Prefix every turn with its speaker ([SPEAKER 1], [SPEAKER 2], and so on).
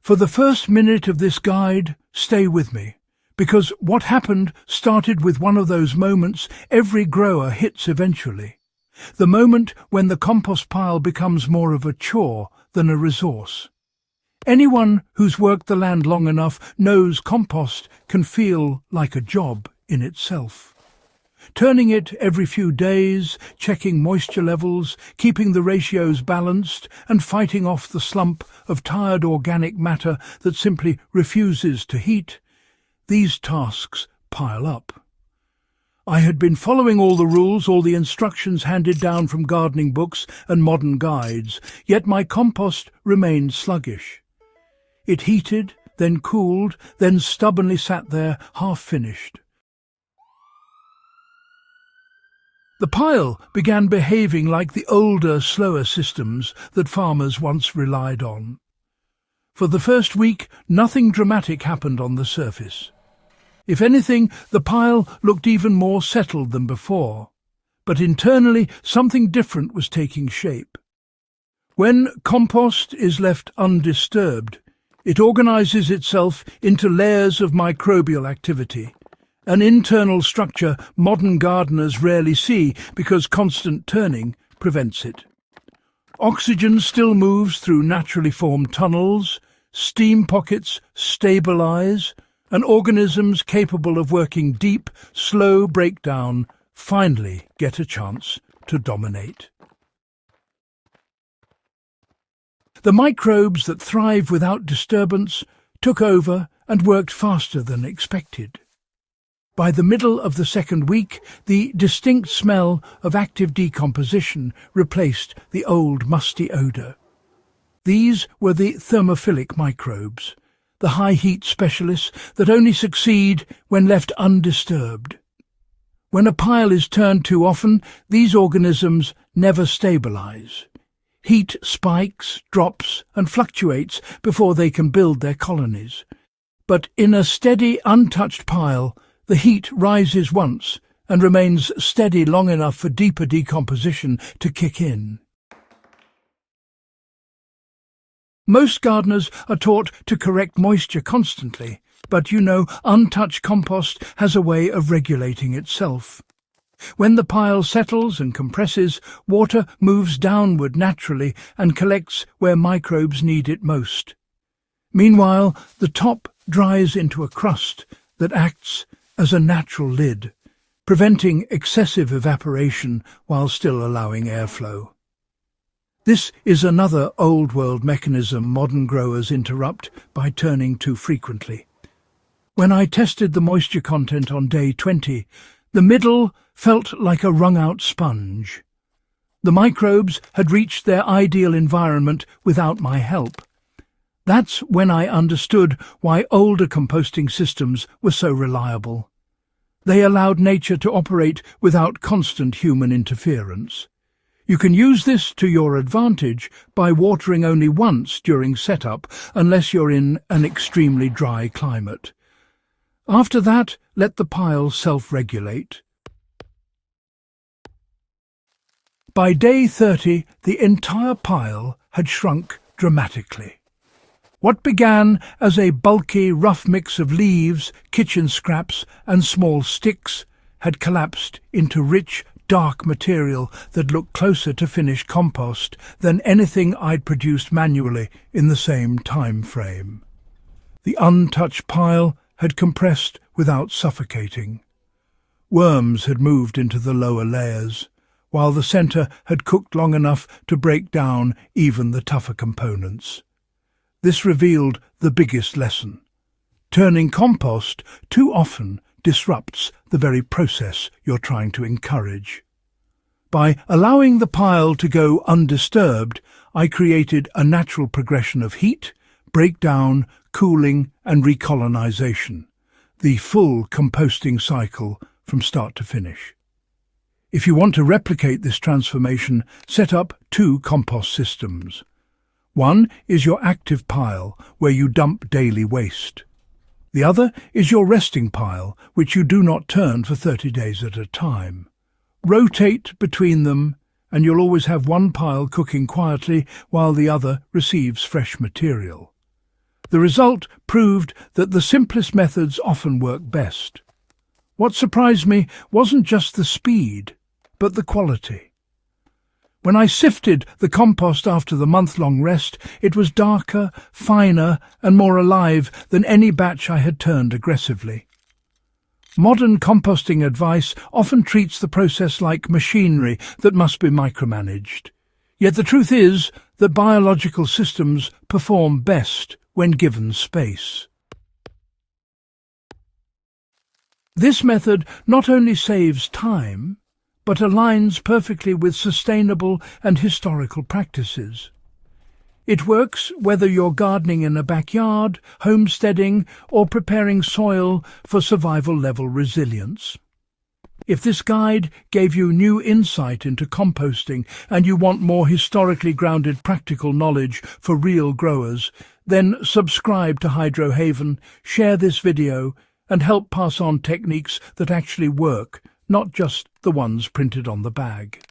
[SPEAKER 1] For the first minute of this guide, stay with me, because what happened started with one of those moments every grower hits eventually. The moment when the compost pile becomes more of a chore than a resource. Anyone who's worked the land long enough knows compost can feel like a job in itself. Turning it every few days, checking moisture levels, keeping the ratios balanced, and fighting off the slump of tired organic matter that simply refuses to heat, these tasks pile up. I had been following all the rules, all the instructions handed down from gardening books and modern guides, yet my compost remained sluggish. It heated, then cooled, then stubbornly sat there, half-finished. The pile began behaving like the older, slower systems that farmers once relied on. For the first week, nothing dramatic happened on the surface. If anything, the pile looked even more settled than before. But internally, something different was taking shape. When compost is left undisturbed, it organizes itself into layers of microbial activity, an internal structure modern gardeners rarely see because constant turning prevents it. Oxygen still moves through naturally formed tunnels, steam pockets stabilize, and organisms capable of working deep, slow breakdown finally get a chance to dominate. The microbes that thrive without disturbance took over and worked faster than expected. By the middle of the second week, the distinct smell of active decomposition replaced the old musty odour. These were the thermophilic microbes, the high-heat specialists that only succeed when left undisturbed. When a pile is turned too often, these organisms never stabilise. Heat spikes, drops, and fluctuates before they can build their colonies. But in a steady, untouched pile, the heat rises once and remains steady long enough for deeper decomposition to kick in. Most gardeners are taught to correct moisture constantly, but untouched compost has a way of regulating itself. When the pile settles and compresses, water moves downward naturally and collects where microbes need it most. Meanwhile, the top dries into a crust that acts as a natural lid, preventing excessive evaporation while still allowing airflow. This is another old-world mechanism modern growers interrupt by turning too frequently. When I tested the moisture content on day 20, the middle felt like a wrung-out sponge. The microbes had reached their ideal environment without my help. That's when I understood why older composting systems were so reliable. They allowed nature to operate without constant human interference. You can use this to your advantage by watering only once during setup, unless you're in an extremely dry climate. After that, let the pile self-regulate. By day 30, the entire pile had shrunk dramatically. What began as a bulky, rough mix of leaves, kitchen scraps, and small sticks had collapsed into rich, dark material that looked closer to finished compost than anything I'd produced manually in the same time frame. The untouched pile had compressed without suffocating. Worms had moved into the lower layers, while the centre had cooked long enough to break down even the tougher components. This revealed the biggest lesson. Turning compost too often disrupts the very process you're trying to encourage. By allowing the pile to go undisturbed, I created a natural progression of heat, breakdown, cooling, and recolonization, the full composting cycle from start to finish. If you want to replicate this transformation, set up 2 compost systems. One is your active pile, where you dump daily waste. The other is your resting pile, which you do not turn for 30 days at a time. Rotate between them, and you'll always have one pile cooking quietly while the other receives fresh material. The result proved that the simplest methods often work best. What surprised me wasn't just the speed, but the quality. When I sifted the compost after the month-long rest, it was darker, finer, and more alive than any batch I had turned aggressively. Modern composting advice often treats the process like machinery that must be micromanaged. Yet the truth is that biological systems perform best when given space. This method not only saves time, but aligns perfectly with sustainable and historical practices. It works whether you're gardening in a backyard, homesteading, or preparing soil for survival-level resilience. If this guide gave you new insight into composting and you want more historically grounded practical knowledge for real growers, then subscribe to Hydro Haven, share this video, and help pass on techniques that actually work, not just the ones printed on the bag.